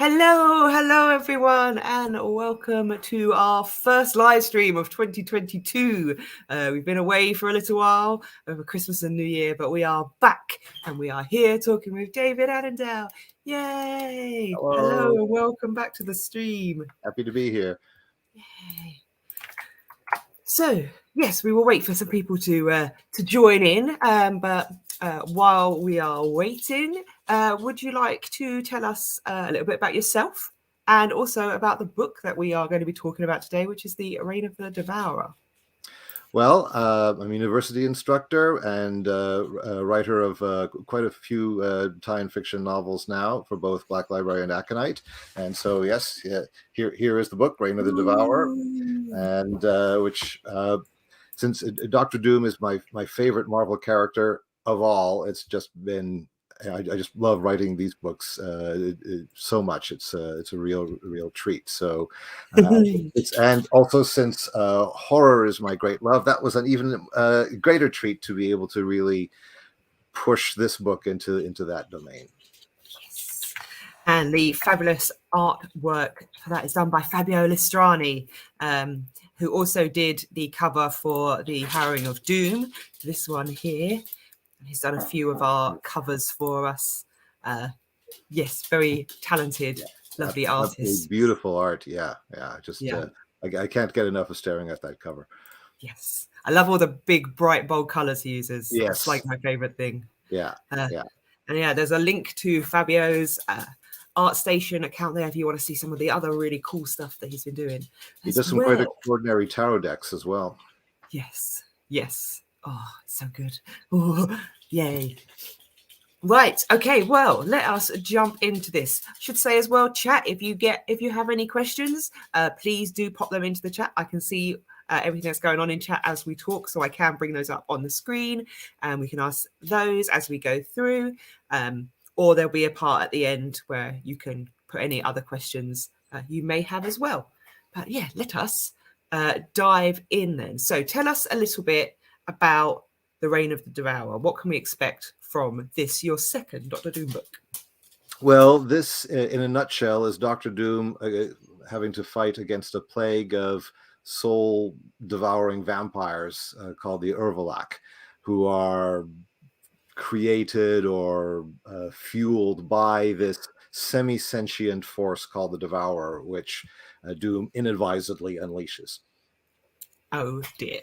Hello everyone, and welcome to our first live stream of 2022. We've been away for a little while over Christmas and New Year, but we are back and we are here talking with David Annandale. Yay! Hello and welcome back to the stream. Happy to be here. Yay. So, yes, we will wait for some people to join in, but while we are waiting, would you like to tell us a little bit about yourself and also about the book that we are going to be talking about today, which is The Reign of the Devourer? Well, I'm a university instructor and a writer of quite a few tie-in fiction novels now for both Black Library and Aconyte. And so, yes, here is the book, Reign of the Devourer, and which, since Dr. Doom is my favorite Marvel character of all, it's just been, I just love writing these books so much. It's a real treat. So it's, and also since horror is my great love, that was an even greater treat to be able to really push this book into that domain. Yes. And the fabulous artwork for that is done by Fabio Listrani, who also did the cover for the Harrowing of Doom, this one here. He's done a few of our covers for us. Yes, very talented, lovely artist. Beautiful art, yeah. I can't get enough of staring at that cover. Yes, I love all the big, bright, bold colors he uses. Yes, it's like my favorite thing. Yeah. And yeah, there's a link to Fabio's ArtStation account there if you want to see some of the other really cool stuff that he's been doing. He does some quite extraordinary tarot decks as well. Yes. Oh, it's so good. Oh, yay. Right. Okay. Well, let us jump into this. I should say as well, chat, if you have any questions, please do pop them into the chat. I can see everything that's going on in chat as we talk, so I can bring those up on the screen and we can ask those as we go through. Or there'll be a part at the end where you can put any other questions you may have as well. But yeah, let us dive in then. So tell us a little bit about The Reign of the Devourer. What can we expect from this, your second Dr. Doom book? Well, this, in a nutshell, is Dr. Doom having to fight against a plague of soul-devouring vampires called the Urvalak, who are created or fueled by this semi-sentient force called the Devourer, which Doom inadvisedly unleashes. Oh, dear.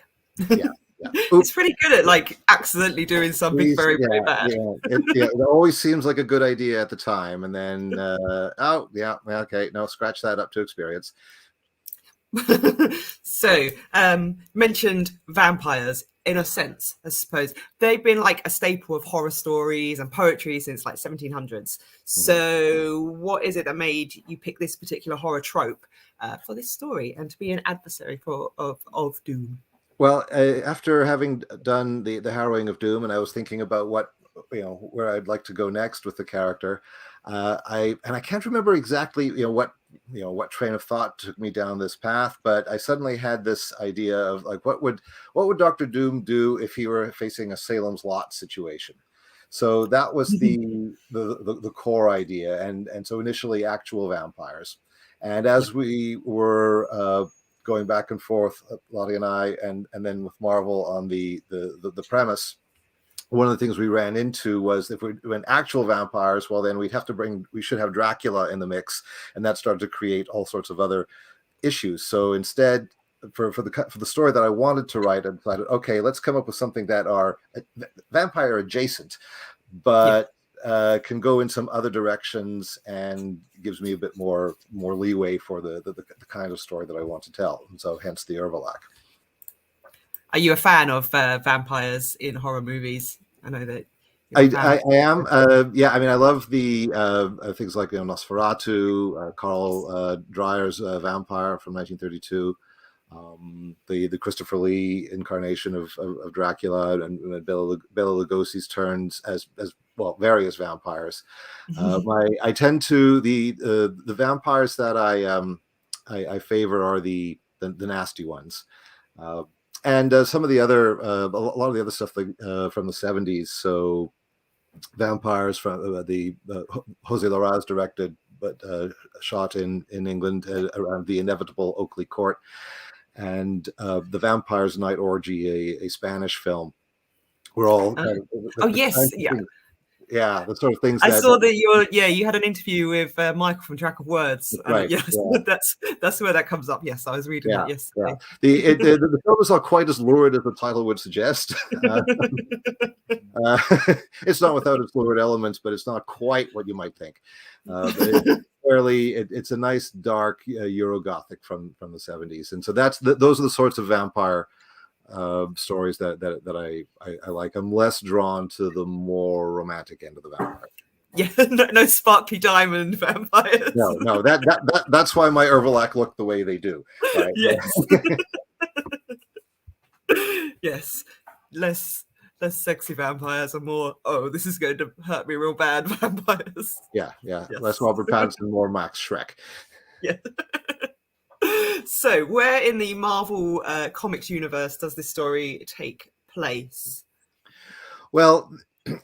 Yeah. It's pretty good at like accidentally doing something very bad. It always seems like a good idea at the time, and then okay, no, scratch that up to experience. So mentioned vampires in a sense, I suppose they've been like a staple of horror stories and poetry since like 1700s. So what is it that made you pick this particular horror trope for this story and to be an adversary of Doom? Well, after having done the Harrowing of Doom, and I was thinking about where I'd like to go next with the character, I can't remember exactly what train of thought took me down this path, but I suddenly had this idea of like what would Dr. Doom do if he were facing a Salem's Lot situation. So that was the core idea, and so initially actual vampires, and as we were going back and forth, Lottie and I, and then with Marvel on the premise, one of the things we ran into was if we went actual vampires, well, then we should have Dracula in the mix, and that started to create all sorts of other issues. So instead, for the story that I wanted to write, I decided, okay, let's come up with something that are vampire adjacent, but can go in some other directions and gives me a bit more leeway for the kind of story that I want to tell. And so hence the Urvalak. Are you a fan of vampires in horror movies? I know that I am. I love the things like Nosferatu, Carl Dreyer's Vampire from 1932, the Christopher Lee incarnation of Dracula, and Bela Lugosi's turns as well, various vampires. I tend to the vampires that I favor are the nasty ones. And some of the other, a lot of the other stuff from the 70s. So vampires from the Jose Larraz directed shot in England around the inevitable Oakley Court, and The Vampire's Night Orgy, a Spanish film. We're all kind of Oh the yes, kinds of yeah. things, yeah, the sort of things I that saw that you had an interview with Michael from Track of Words, and right. yes, Yeah. that's where that comes up. Yes, I was reading that yesterday. Yeah. The film is not quite as lurid as the title would suggest. It's not without its lurid elements, but it's not quite what you might think. But it's a nice dark Eurogothic from the 70s, and so those are the sorts of vampire stories that I like. I'm less drawn to the more romantic end of the vampire. Yeah, no sparkly diamond vampires. No, that's why my Urvalak look the way they do. Right? Yes. Yes. Less sexy vampires and more, oh, this is going to hurt me real bad vampires. Yeah. Yes. Less Robert Pattinson, more Max Schreck. Yeah. So, where in the Marvel comics universe does this story take place? Well,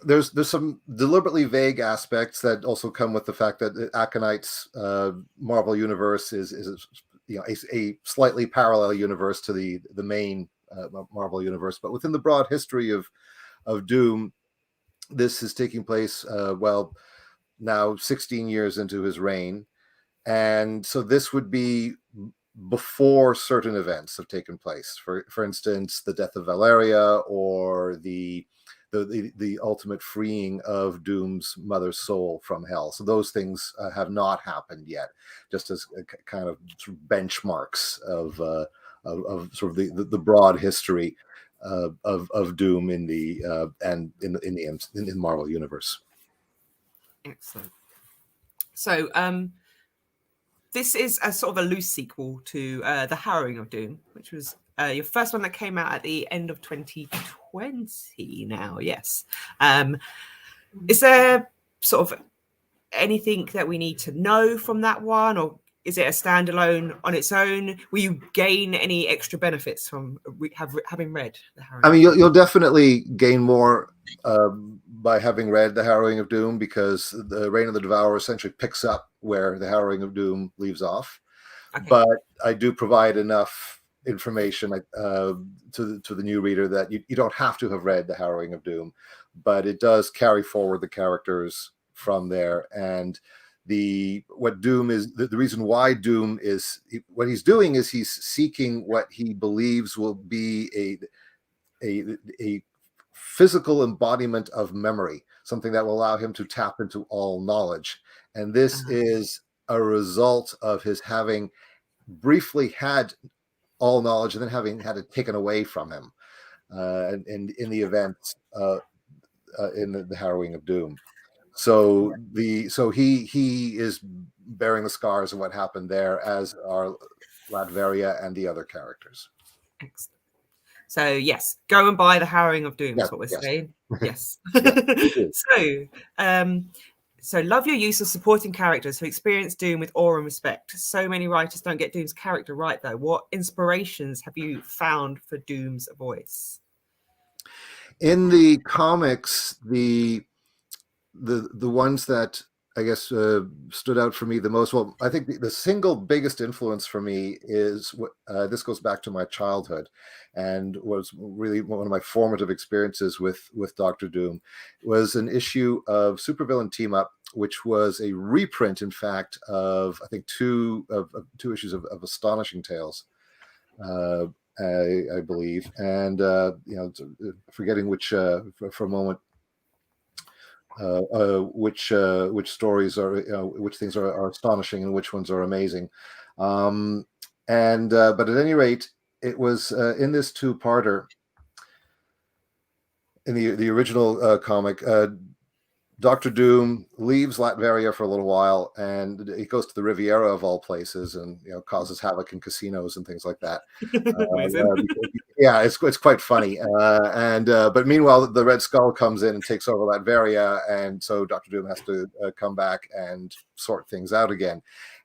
there's some deliberately vague aspects that also come with the fact that Aconyte's Marvel universe is a slightly parallel universe to the main Marvel universe, but within the broad history of Doom, this is taking place now 16 years into his reign, and so this would be before certain events have taken place. For instance, the death of Valeria, or the ultimate freeing of Doom's mother's soul from hell. So those things have not happened yet, just as kind of benchmarks of sort of the broad history of Doom in the Marvel universe. Excellent. So this is a sort of a loose sequel to The Harrowing of Doom, which was your first one that came out at the end of 2020 now. Yes. Is there sort of anything that we need to know from that one, or is it a standalone on its own? Will you gain any extra benefits from having read The Harrowing? I mean, you'll definitely gain more by having read The Harrowing of Doom, because the Reign of the Devourer essentially picks up where The Harrowing of Doom leaves off. Okay. But I do provide enough information to the new reader that you don't have to have read The Harrowing of Doom, but it does carry forward the characters from there. And what Doom is, the reason why Doom is what he's doing is he's seeking what he believes will be a physical embodiment of memory, something that will allow him to tap into all knowledge. And this is a result of his having briefly had all knowledge and then having had it taken away from him and in the events in the Harrowing of Doom. So he is bearing the scars of what happened there, as are Latveria and the other characters. Excellent. So yes, go and buy The Harrowing of Doom is what we're saying. Yes. So love your use of supporting characters who experience Doom with awe and respect. So many writers don't get Doom's character right, though. What inspirations have you found for Doom's voice? In the comics, the ones that I guess stood out for me the most, well, I think the single biggest influence for me is this goes back to my childhood and was really one of my formative experiences with Dr. Doom. It was an issue of Supervillain Team Up, which was a reprint, in fact, of I think two issues of Astonishing Tales, I believe, and forgetting which for a moment. Which stories are which things are astonishing and which ones are amazing, but at any rate, it was in this two-parter in the original comic. Dr. Doom leaves Latveria for a little while, and he goes to the Riviera of all places, and causes havoc in casinos and things like that. Yeah, it's quite funny. But meanwhile, the Red Skull comes in and takes over Latveria, and so Dr. Doom has to come back and sort things out again.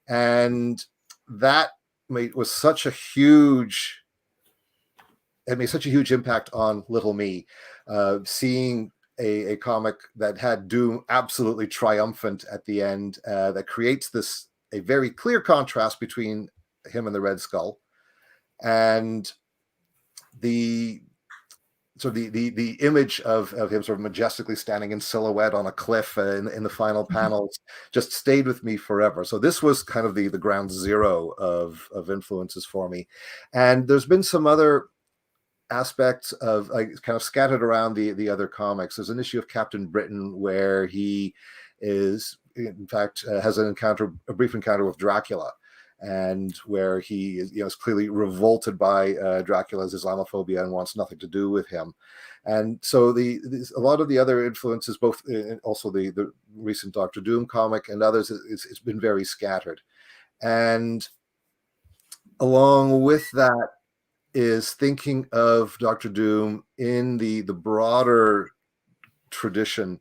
And that was such a huge. It made such a huge impact on little me, seeing a comic that had Doom absolutely triumphant at the end, that creates a very clear contrast between him and the Red Skull, and the image of him sort of majestically standing in silhouette on a cliff in the final panels just stayed with me forever. So this was kind of the ground zero of influences for me. And there's been some other aspects of kind of scattered around the other comics. There's an issue of Captain Britain where he is, in fact, has a brief encounter with Dracula, and where he is clearly revolted by Dracula's Islamophobia and wants nothing to do with him. And so a lot of the other influences, both also the recent Doctor Doom comic and others, it's been very scattered. And along with that is thinking of Doctor Doom in the broader tradition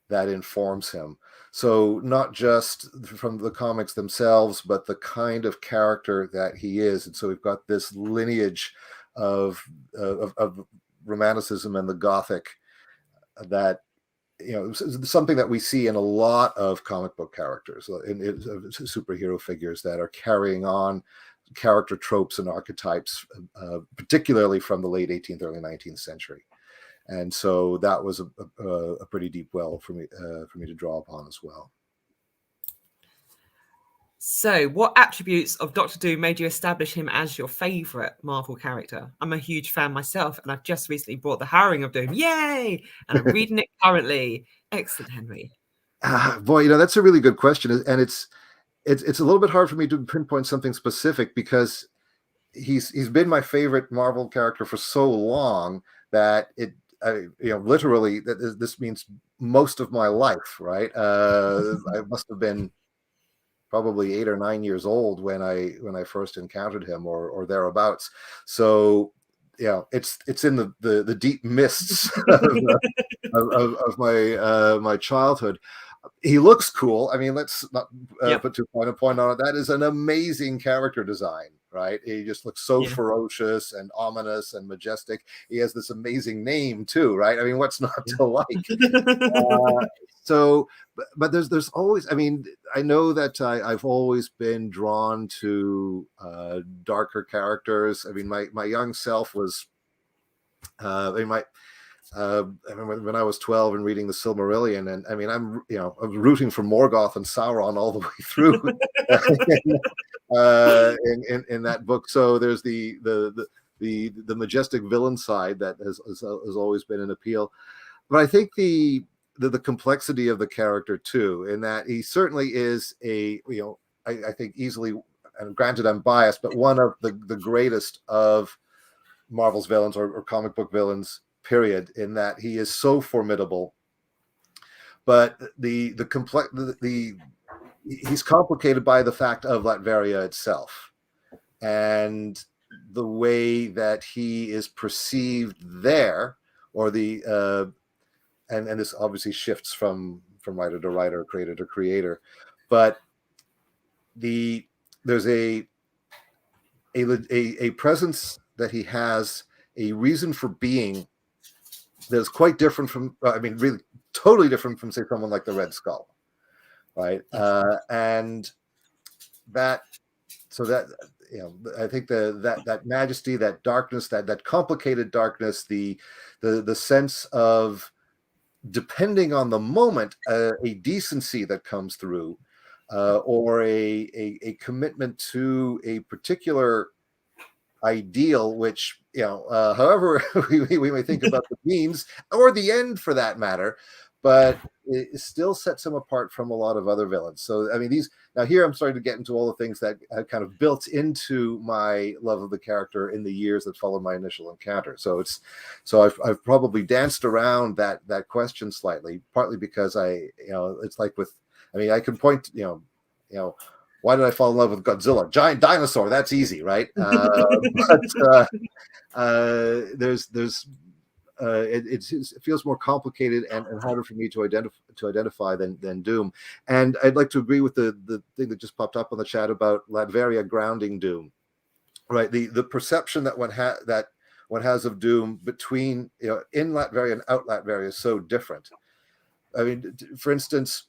that informs him. So not just from the comics themselves, but the kind of character that he is. And so we've got this lineage of Romanticism and the Gothic that, something that we see in a lot of comic book characters, in superhero figures that are carrying on character tropes and archetypes, particularly from the late 18th, early 19th century. And so that was a pretty deep well for me to draw upon as well. So what attributes of Doctor Doom made you establish him as your favorite Marvel character? I'm a huge fan myself, and I've just recently bought the Harrowing of Doom. Yay! And I'm reading it currently. Excellent, Henry. Boy, that's a really good question. And it's a little bit hard for me to pinpoint something specific, because he's been my favorite Marvel character for so long that literally this means most of my life, right? I must have been probably 8 or 9 years old when I first encountered him, or thereabouts. So it's in the deep mists of my childhood. He looks cool. I mean, let's not put too fine a point on it. That is an amazing character design, right? He just looks so ferocious and ominous and majestic. He has this amazing name too, right? I mean, what's not to like? But there's always, I mean, I know that I've always been drawn to darker characters. I mean, my young self was, I remember when I was 12 and reading the Silmarillion, and I mean, I'm rooting for Morgoth and Sauron all the way through in that book. So there's the majestic villain side that has always been an appeal. But I think the complexity of the character too, in that he certainly is I think easily, and granted I'm biased, but one of the greatest of Marvel's villains or comic book villains, period, in that he is so formidable. But he's complicated by the fact of Latveria itself, and the way that he is perceived there, or and this obviously shifts from writer to writer, creator to creator, but there's a presence that he has, a reason for being that's quite different from, I mean, really totally different from, say, someone like the Red Skull, right? And that, so that, I think that majesty, that darkness, that complicated darkness, the sense of, depending on the moment, a decency that comes through, or a commitment to a particular ideal, which however we may think about the means or the end for that matter, but it still sets him apart from a lot of other villains. So I mean, here I'm starting to get into all the things that I kind of built into my love of the character in the years that followed my initial encounter. So I've probably danced around that question slightly, partly because it's like I can point why did I fall in love with Godzilla? Giant dinosaur. That's easy, right? But it feels more complicated and harder for me to identify than Doom. And I'd like to agree with the thing that just popped up on the chat about Latveria grounding Doom, right? The perception that one has of Doom between, in Latveria and out Latveria is so different. I mean, for instance,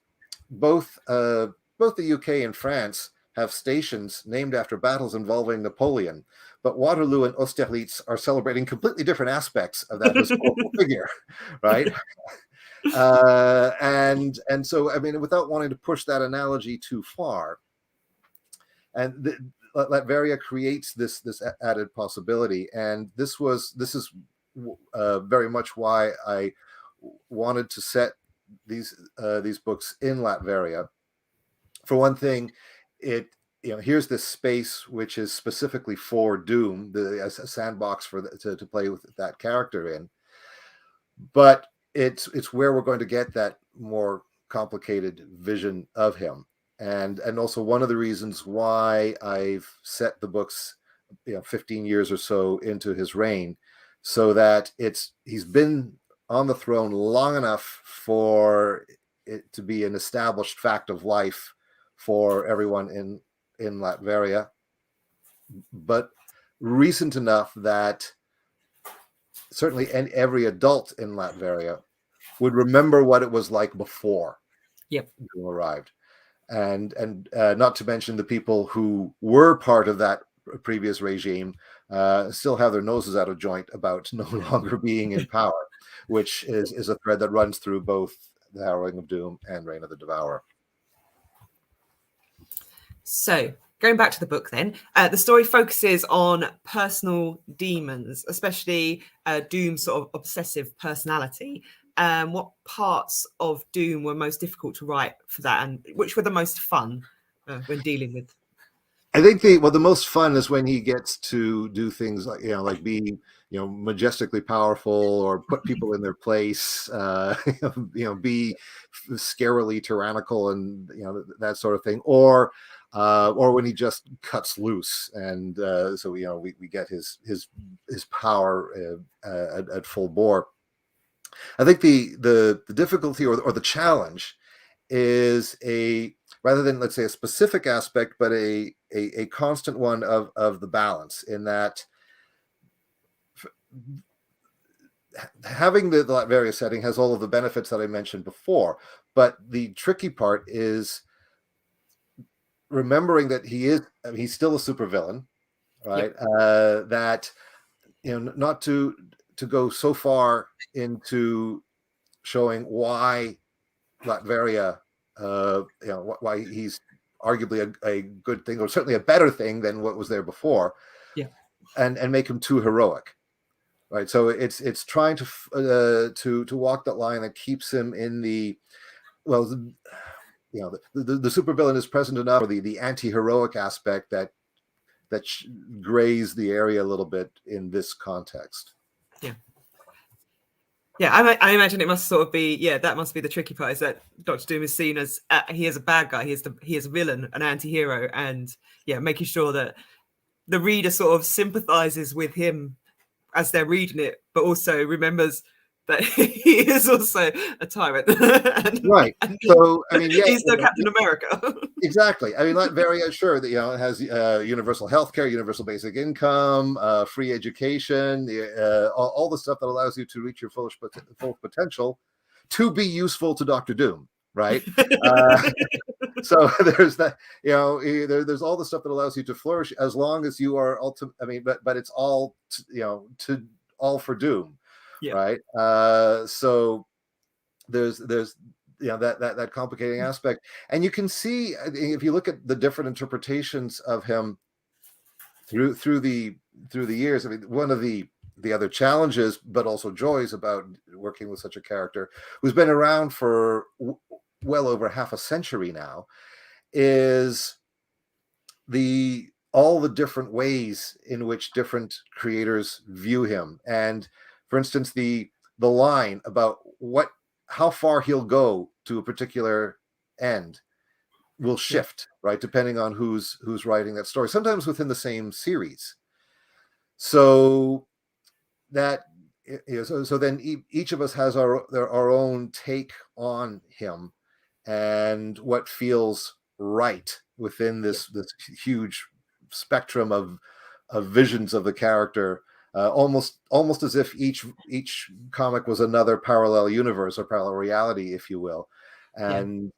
both both the UK and France have stations named after battles involving Napoleon, but Waterloo and Austerlitz are celebrating completely different aspects of that historical figure, right? And so, I mean, without wanting to push that analogy too far, and Latveria creates this added possibility, and this is very much why I wanted to set these books in Latveria. For one thing, here's this space which is specifically for Doom, a sandbox for to play with that character in, but it's where we're going to get that more complicated vision of him. And also one of the reasons why I've set the books 15 years or so into his reign, so that he's been on the throne long enough for it to be an established fact of life for everyone in Latveria, but recent enough that certainly every adult in Latveria would remember what it was like before Doom arrived. And not to mention the people who were part of that previous regime still have their noses out of joint about no longer being in power, which is a thread that runs through both the Harrowing of Doom and Reign of the Devourer. So, going back to the book then, the story focuses on personal demons, especially Doom's sort of obsessive personality. What parts of Doom were most difficult to write for that, and which were the most fun when dealing with? I think the most fun is when he gets to do things like like be majestically powerful, or put people in their place, be scarily tyrannical, and that sort of thing, or when he just cuts loose, and so we get his power at full bore. I think the difficulty or the challenge is rather than, let's say, a specific aspect, but a constant one of the balance, in that having the Latveria setting has all of the benefits that I mentioned before, but the tricky part is remembering that he's still a supervillain, right? Yep. That not to go so far into showing why Latveria, why he's arguably a good thing, or certainly a better thing than what was there before, and make him too heroic, right? So it's trying to walk that line that keeps him in the supervillain is present enough, or the anti-heroic aspect that grays the area a little bit in this context. Yeah, I imagine it must sort of be, that must be the tricky part, is that Dr. Doom is seen as he is a bad guy, he is a villain, an anti-hero, and making sure that the reader sort of sympathizes with him as they're reading it, but also remembers that he is also a tyrant. Right. So, I mean, he's the Captain America. Exactly. I mean, Latveria, sure, that it has universal healthcare, universal basic income, free education, all the stuff that allows you to reach your full potential to be useful to Dr. Doom, right? So there's that, there's all the stuff that allows you to flourish, as long as you are but it's all all for Doom, right? So there's that complicating aspect, and you can see, if you look at the different interpretations of him through the years. I mean, one of the other challenges, but also joys, about working with such a character who's been around for well over half a century now, is all the different ways in which different creators view him. And for instance, the line about how far he'll go to a particular end will shift, right, depending on who's writing that story, sometimes within the same series. So that so then each of us has our own take on him, and what feels right within this huge spectrum of visions of the character almost as if each comic was another parallel universe or parallel reality, if you will. And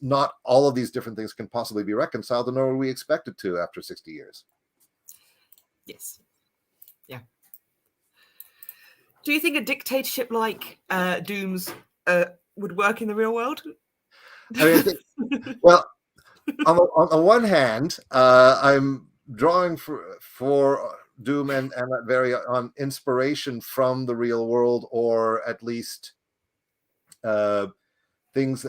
not all of these different things can possibly be reconciled, nor are we expected to after 60 years. Yes. Yeah. Do you think a dictatorship like Doom's would work in the real world? I mean, I think, well, on one hand, I'm drawing for Doom and Latveria on inspiration from the real world, or at least things,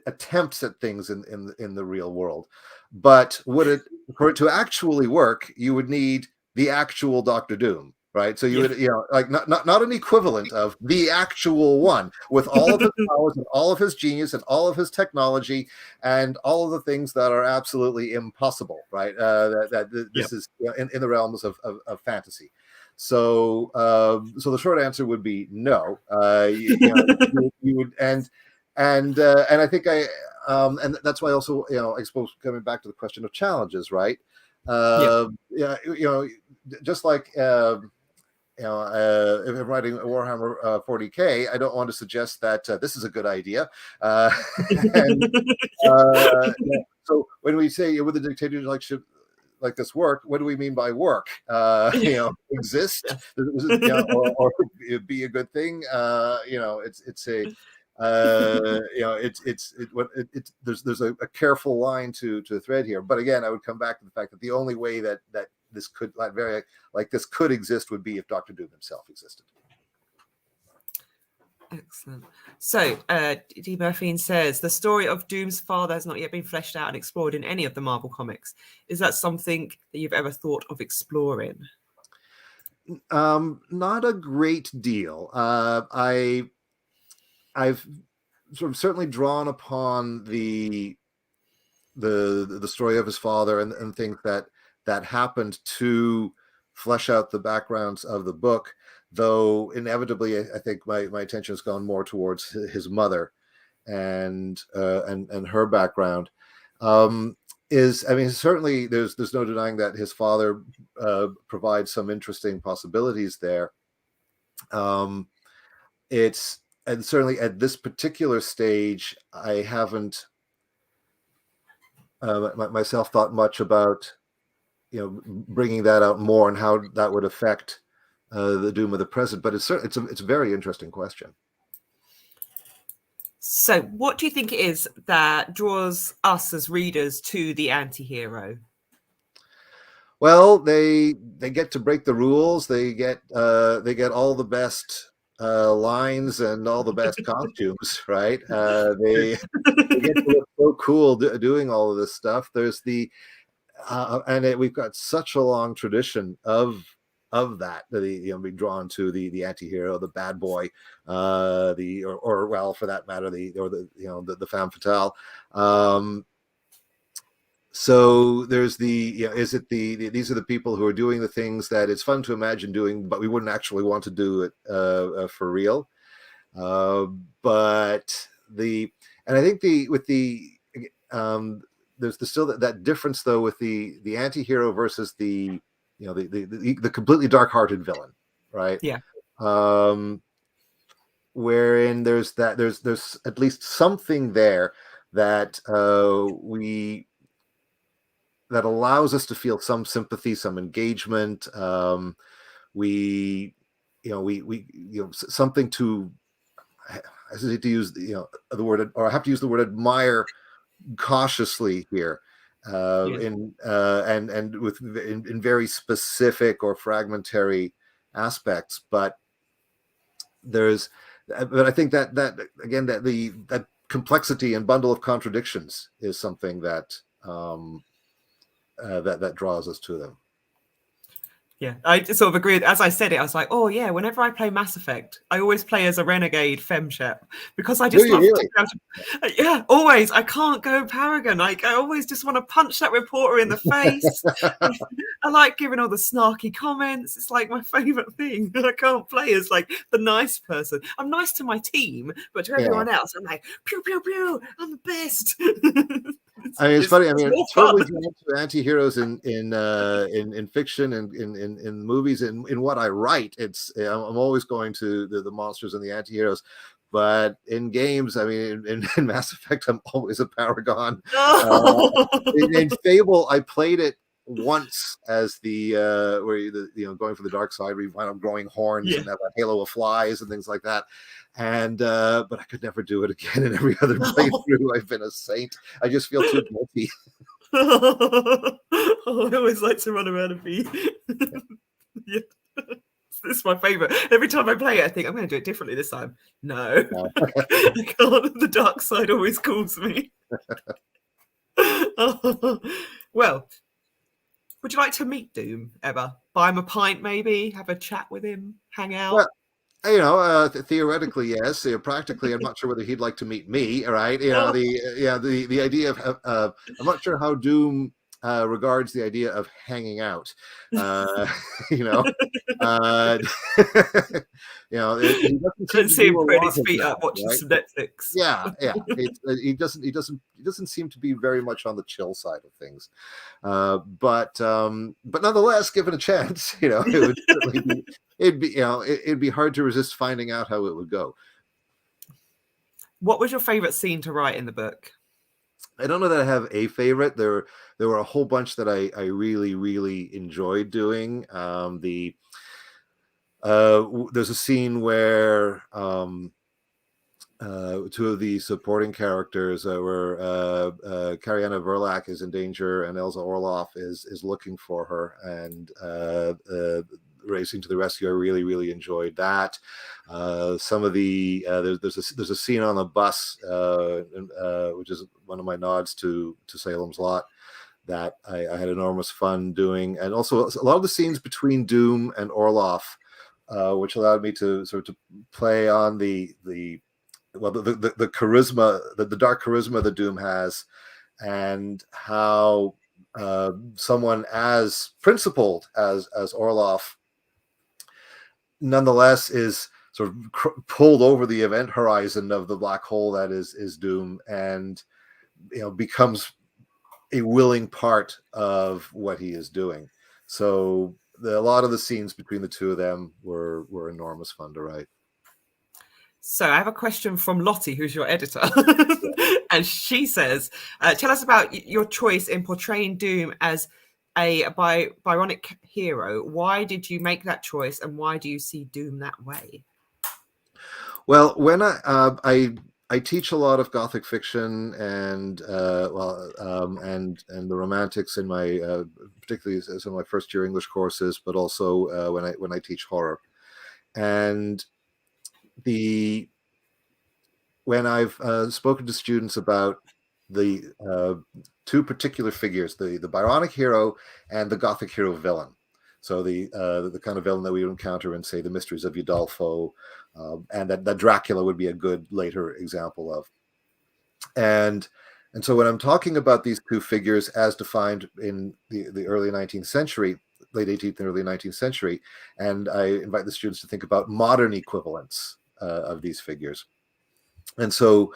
attempts at things in the real world. But for it to actually work, you would need the actual Doctor Doom. Right, so you would, like not an equivalent of the actual one with all of his powers and all of his genius and all of his technology and all of the things that are absolutely impossible. Right, this is in the realms of fantasy. So, so the short answer would be no. You would, and I think and that's why also, I suppose coming back to the question of challenges, right? Just like. If I'm writing Warhammer 40K, I don't want to suggest that this is a good idea. So when we say would the dictatorship like this work, what do we mean by work? Exist, or be a good thing? There's a careful line to thread here. But again, I would come back to the fact that the only way that this could could exist would be if Dr. Doom himself existed. Excellent. So, D. Murphy says the story of Doom's father has not yet been fleshed out and explored in any of the Marvel comics. Is that something that you've ever thought of exploring? Not a great deal. I've sort of certainly drawn upon the story of his father and things that happened to flesh out the backgrounds of the book, though inevitably I think my attention has gone more towards his mother and her background. Certainly there's no denying that his father provides some interesting possibilities there. And certainly at this particular stage, I haven't myself thought much about bringing that out more and how that would affect the Doom of the present. But it's a very interesting question. So, what do you think it is that draws us as readers to the Antihero? Well, they get to break the rules. They get all the best lines and all the best costumes, right? They get to look so cool doing all of this stuff. There's the we've got such a long tradition of that being drawn to the anti-hero, the bad boy, or well, for that matter, the femme fatale. So there's these are the people who are doing the things that it's fun to imagine doing, but we wouldn't actually want to do it for real. But I think there's still that difference though with the anti-hero versus the completely dark-hearted villain, right? Yeah. Wherein there's at least something there that that allows us to feel some sympathy, some engagement. Something to, I hesitate to use the word, or I have to use the word admire cautiously here, in very specific or fragmentary aspects. But I think that again, that complexity and bundle of contradictions is something that that draws us to them. Yeah, I sort of agree. As I said it, I was like, oh yeah, whenever I play Mass Effect, I always play as a renegade femshep because I just love really? Yeah, always. I can't go Paragon. Like, I always just want to punch that reporter in the face. I like giving all the snarky comments. It's like my favorite thing. I can't play as like the nice person. I'm nice to my team, but to everyone else, I'm like, pew, pew, pew, I'm the best. I mean, it's funny. I It's mean, more totally fun. drawn to anti-heroes in fiction and in movies and in what I write. I'm always going to the monsters and the anti-heroes. But in games, I mean, in Mass Effect, I'm always a paragon. In Fable, I played it once as the where going for the dark side, where you wind up growing horns Yeah. and have a halo of flies and things like that. And but I could never do it again. In every other playthrough, I've been a saint. I just feel too guilty. Oh, I always like to run around and be. Yeah. This is my favorite. Every time I play it, I think I'm going to do it differently this time. No, I can't. The dark side always calls me. Well, would you like to meet Doom ever? Buy him a pint, maybe have a chat with him, hang out. Well, theoretically, yes. Practically, I'm not sure whether he'd like to meet me. Right? The idea of I'm not sure how Doom regards the idea of hanging out. You know, uh, he doesn't seem Don't to see him do a putting lot his of feet that, up watching right? some Netflix. Yeah. He doesn't seem to be very much on the chill side of things. But nonetheless, given a chance, it would certainly be. It'd be hard to resist finding out how it would go. What was your favorite scene to write in the book? I don't know that I have a favorite. There were a whole bunch that I really, really enjoyed doing. There's a scene where two of the supporting characters where Kariana Verlak is in danger and Elsa Orloff is looking for her, and racing to the rescue. I really, really enjoyed that. Some of the there's a scene on the bus, which is one of my nods to Salem's Lot, that I had enormous fun doing, and also a lot of the scenes between Doom and Orloff, which allowed me to sort of play on the charisma, the dark charisma that Doom has, and how someone as principled as Orloff nonetheless is sort of pulled over the event horizon of the black hole that is Doom, and becomes a willing part of what he is doing. So a lot of the scenes between the two of them were enormous fun to write. So I have a question from Lottie, who's your editor. And she says, tell us about your choice in portraying Doom as a byronic hero. Why did you make that choice, and why do you see Doom that way? Well, when I teach a lot of Gothic fiction and and the Romantics in my particularly some of my first year English courses, but also when I teach horror. And when I've spoken to students about the two particular figures, the Byronic hero and the Gothic hero villain. So the kind of villain that we would encounter in, say, the Mysteries of Udolpho, and that Dracula would be a good later example of. And so when I'm talking about these two figures as defined in the early 19th century, late 18th and early 19th century, and I invite the students to think about modern equivalents of these figures. And so,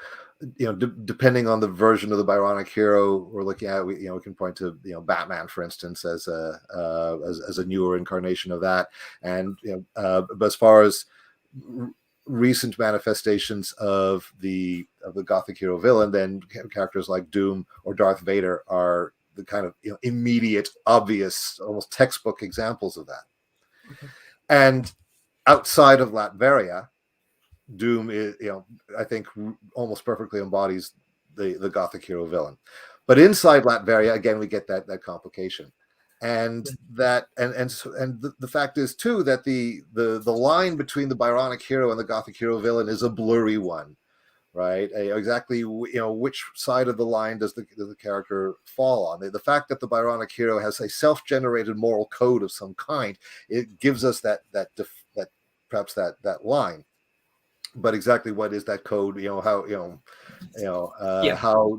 depending on the version of the Byronic hero we're looking at, we can point to Batman, for instance, as a newer incarnation of that. And but as far as recent manifestations of the Gothic hero villain, then characters like Doom or Darth Vader are the kind of immediate, obvious, almost textbook examples of that. Okay. And outside of Latveria, Doom is, I think almost perfectly embodies the Gothic hero villain. But inside Latveria, again, we get that complication. And that the fact is too that the line between the Byronic hero and the Gothic hero villain is a blurry one, right? Exactly, which side of the line does the character fall on? The fact that the Byronic hero has a self-generated moral code of some kind, it gives us that perhaps that line. But exactly what is that code? How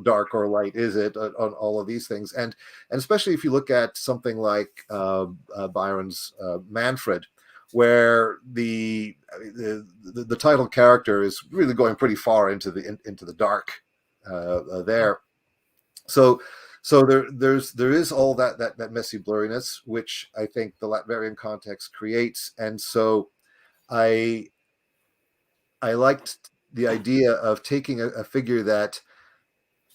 dark or light is it on all of these things? And especially if you look at something like Byron's Manfred, where the title character is really going pretty far into the dark there. So there is all that messy blurriness, which I think the Latvian context creates, and so I liked the idea of taking a figure that,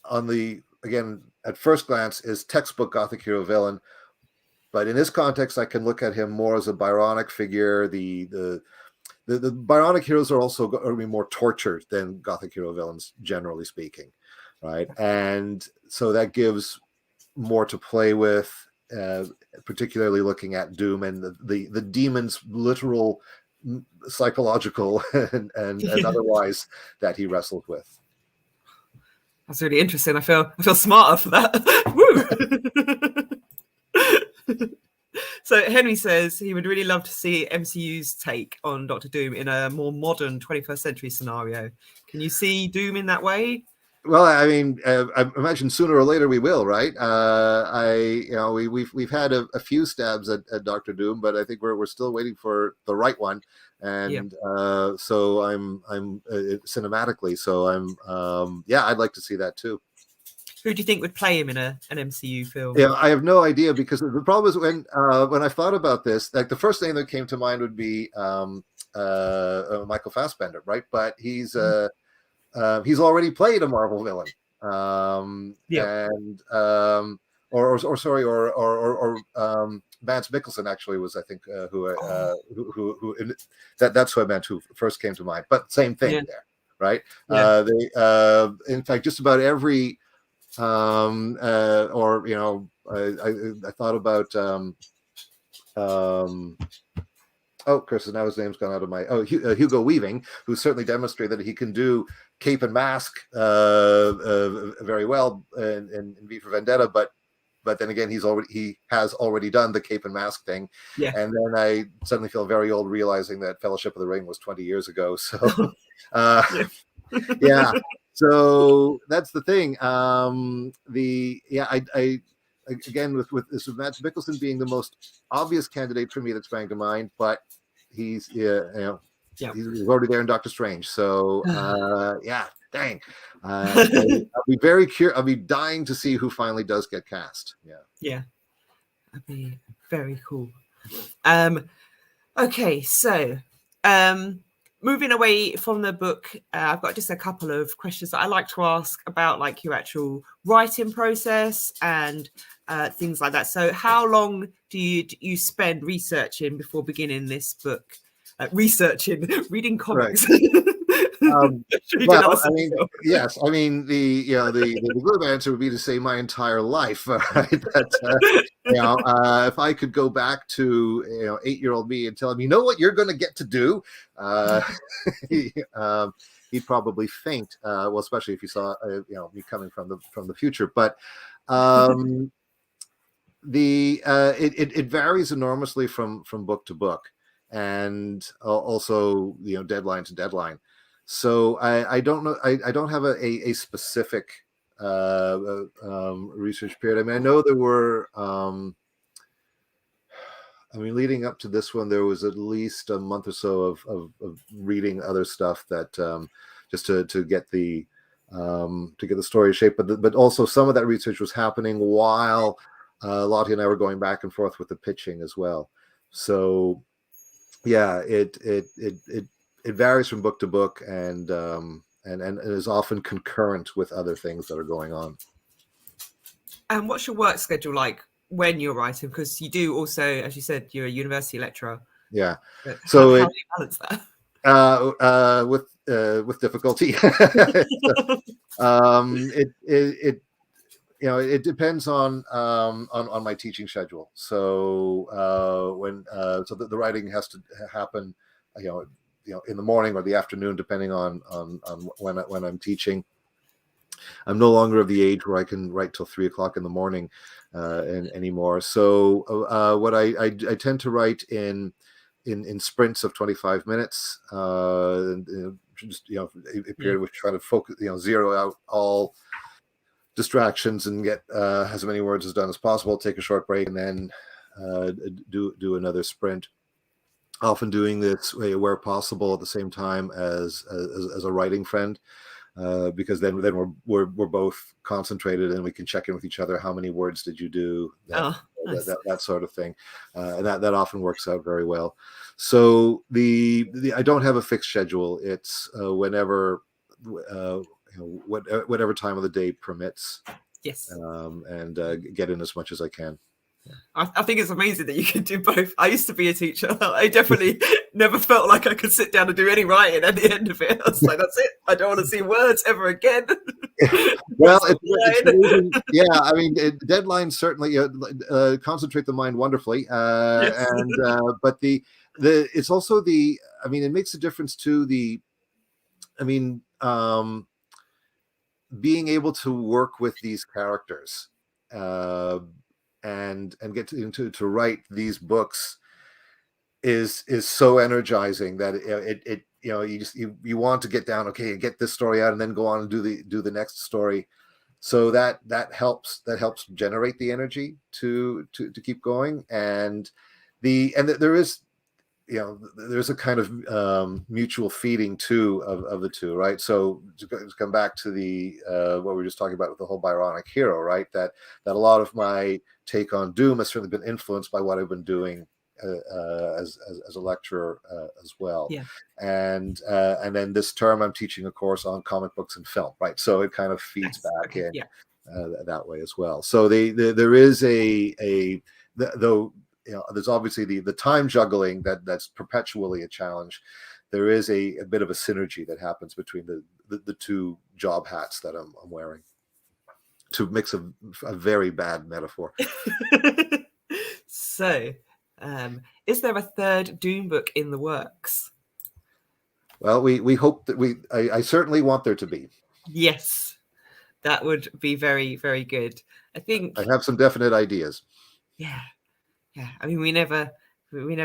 on the again at first glance, is textbook Gothic hero villain, but in this context, I can look at him more as a byronic figure. The byronic heroes are also going to be more tortured than Gothic hero villains, generally speaking, right? And so that gives more to play with, particularly looking at Doom and the demon's literal psychological and otherwise that he wrestled with. That's really interesting. I feel smarter for that. Woo! So Henry says he would really love to see MCU's take on Doctor Doom in a more modern 21st century scenario. Can you see Doom in that way? Well, I mean, I imagine sooner or later we will, right? We've had a few stabs at Doctor Doom, but I think we're still waiting for the right one. And so I'm cinematically, so I'd like to see that too. Who do you think would play him in an MCU film? Yeah, I have no idea, because the problem is when I thought about this, like the first thing that came to mind would be Michael Fassbender, right? But he's already played a Marvel villain, and Mads Mikkelsen actually was, I think, that's who I meant, who first came to mind. But same thing there, right? In fact, just about every I thought about Chris, now his name's gone out of my Hugo Weaving, who certainly demonstrated that he can do cape and mask very well in V for Vendetta, but then again he has already done the cape and mask thing. And then I suddenly feel very old realizing that Fellowship of the Ring was 20 years ago. So so that's the thing. Again, with Mads Mikkelsen being the most obvious candidate for me that sprang to mind, but he's he's already there in Doctor Strange. So dang. I'll be very curious. I'll be dying to see who finally does get cast. Yeah, that'd be very cool. Okay, so moving away from the book, I've got just a couple of questions that I like to ask about, like, your actual writing process and things like that. So how long do you spend researching before beginning this book? Reading comics. Well, I mean, yes. I mean, the good answer would be to say my entire life. Right? But, if I could go back to 8-year-old me and tell him, you know what you're going to get to do, he'd probably faint. Well, especially if you saw me coming from the future. But it varies enormously from book to book, and also deadline to deadline. So I don't know. I don't have a specific research period. I mean, I know there were. Leading up to this one, there was at least a month or so of reading other stuff that just to get the story shape. But also some of that research was happening while Lottie and I were going back and forth with the pitching as well. So yeah, it varies from book to book, and is often concurrent with other things that are going on. And what's your work schedule like when you're writing? Because you do also, as you said, you're a university lecturer. Yeah. So how do you balance that? With difficulty. It depends on my teaching schedule. So when the writing has to happen, in the morning or the afternoon, depending on when I'm teaching. I'm no longer of the age where I can write till 3:00 in the morning anymore. So what I tend to write in sprints of 25 minutes, just a period which try to focus, zero out all distractions and get as many words as done as possible. Take a short break and then do another sprint. Often doing this where possible at the same time as a writing friend. because then we're both concentrated and we can check in with each other. How many words did you do? Oh, nice. That sort of thing, and that often works out very well. So the I don't have a fixed schedule. It's whenever whatever time of the day permits, Yes. and get in as much as I can. I think it's amazing that you can do both. I used to be a teacher. I definitely never felt like I could sit down and do any writing at the end of it. I was like, that's it. I don't want to see words ever again. Well, yeah, I mean, deadlines certainly concentrate the mind wonderfully, Yes. and but it's also I mean, it makes a difference to I mean, being able to work with these characters. And get to write these books is so energizing that it you want to get down, okay, and get this story out and then go on and do the next story. So that helps generate the energy to keep going. And there is, there's a kind of mutual feeding too of the two, right? So to come back to what we were just talking about with the whole byronic hero, right? That a lot of my take on Doom has certainly been influenced by what I've been doing as a lecturer as well. Yeah. And then this term I'm teaching a course on comic books and film, right? So it kind of feeds back in that way as well. So there is though. There's obviously the time juggling that's perpetually a challenge. There is a bit of a synergy that happens between the two job hats that I'm wearing, to mix a very bad metaphor. So, is there a third Doom book in the works? Well, we hope that I certainly want there to be. Yes, that would be very, very good. I think I have some definite ideas. Yeah. I mean, we never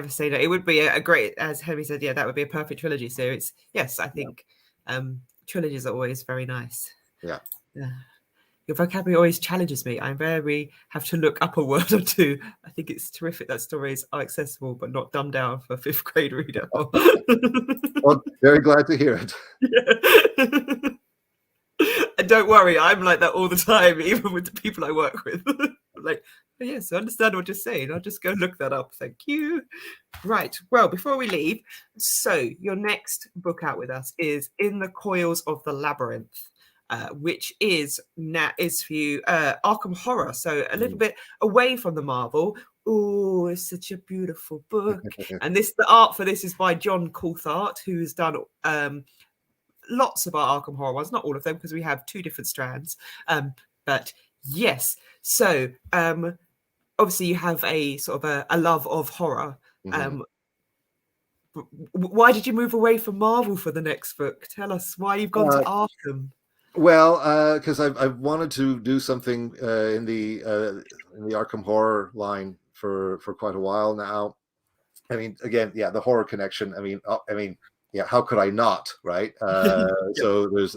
say that. It would be a great, as Henry said, that would be a perfect trilogy. So it's, yes, I think trilogies are always very nice. Yeah. Your vocabulary always challenges me. I rarely have to look up a word or two. I think it's terrific that stories are accessible but not dumbed down for a 5th grade reader. Well, very glad to hear it. Yeah. And don't worry, I'm like that all the time, even with the people I work with. I'm like, oh, yes, I understand what you're saying. I'll just go look that up. Thank you. Right. Well, before we leave, so your next book out with us is In the Coils of the Labyrinth, which is for you Arkham Horror. So a little bit away from the Marvel. Oh, it's such a beautiful book. And the art for this is by John Coulthard, who has done lots of our Arkham Horror ones, not all of them, because we have 2 different strands. But yes, so obviously you have a sort of a love of horror. Why did you move away from Marvel for the next book? Tell us why you've gone to Arkham. Well, because I've wanted to do something in the Arkham Horror line for quite a while now. I mean, again, the horror connection. I mean, how could I not, right? So there's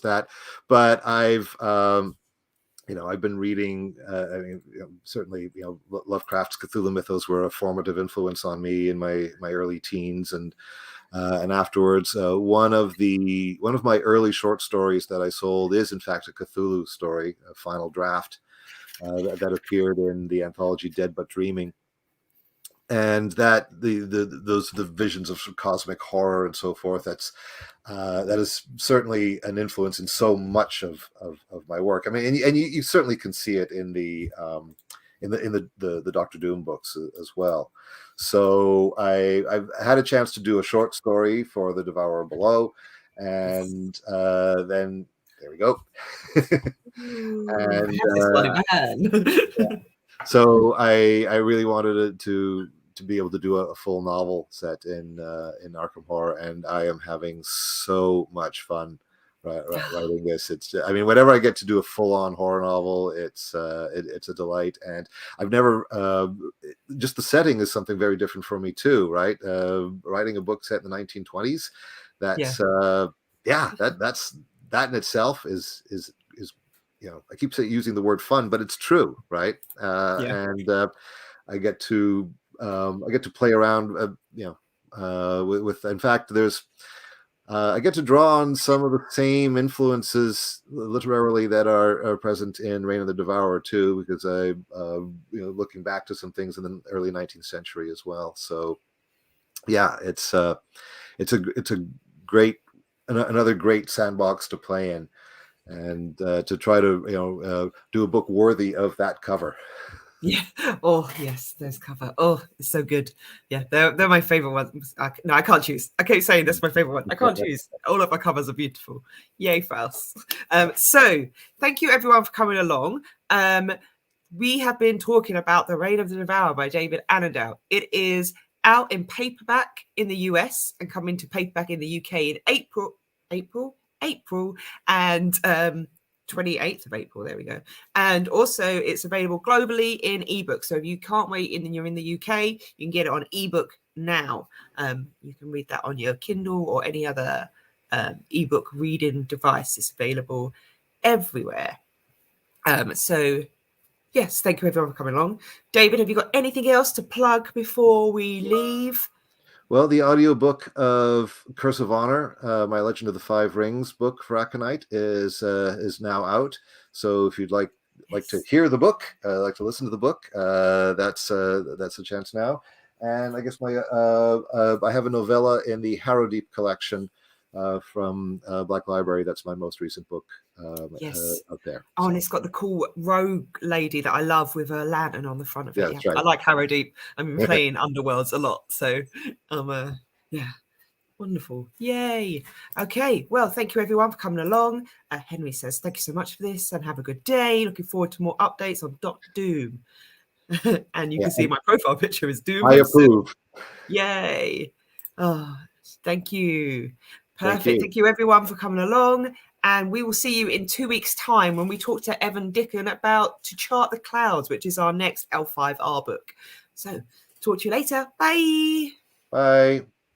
that, but I've been reading. I mean, certainly, Lovecraft's Cthulhu mythos were a formative influence on me in my early teens, and afterwards. One of my early short stories that I sold is in fact a Cthulhu story, a final draft that appeared in the anthology Dead But Dreaming. And that those visions of cosmic horror and so forth. That is certainly an influence in so much of my work. I mean, and you certainly can see it in the Dr. Doom books as well. So I've had a chance to do a short story for the Devourer Below, and then there we go. So I really wanted to be able to do a full novel set in Arkham Horror, and I am having so much fun writing this. I mean, whenever I get to do a full-on horror novel, it's a delight. And I've never just the setting is something very different for me too, right? Writing a book set in the 1920s, that's that in itself is I keep using the word fun, but it's true, right? And I get to play around, with. In fact, there's I get to draw on some of the same influences literarily that are present in Reign of the Devourer too, because I, looking back to some things in the early 19th century as well. So, yeah, it's a great another great sandbox to play in, and to try to do a book worthy of that cover. Yeah. Oh, yes, there's cover. Oh, it's so good. Yeah, they're my favorite ones. No, I can't choose. I keep saying that's my favorite one. I can't choose. All of my covers are beautiful. Yay for us. So thank you everyone for coming along. We have been talking about The Reign of the Devourer by David Annandale. It is out in paperback in the US and coming to paperback in the UK in April, and 28th of April. There we go. And also it's available globally in ebook. So if you can't wait and you're in the UK, you can get it on ebook now. You can read that on your Kindle or any other ebook reading device. It's available everywhere. So yes, thank you everyone for coming along. David, have you got anything else to plug before we leave? Well, the audiobook of Curse of Honor, my Legend of the Five Rings book for Aconyte is now out. So if you'd like to hear the book, like to listen to the book, that's a chance now. And I guess I have a novella in the Harrowing collection from Black Library. That's my most recent book out there. Oh, and it's got the cool rogue lady that I love with a lantern on the front of it. Yeah, that's right. I like Harrowing. I've been playing Underworlds a lot, so wonderful. Yay. Okay, well, thank you everyone for coming along. Henry says thank you so much for this and have a good day. Looking forward to more updates on Doctor Doom. And you can see my profile picture is Doom. I approve. Yay. Oh, thank you. Perfect. Thank you everyone for coming along. And we will see you in 2 weeks' time when we talk to Evan Dickon about To Chart the Clouds, which is our next L5R book. So talk to you later. Bye. Bye.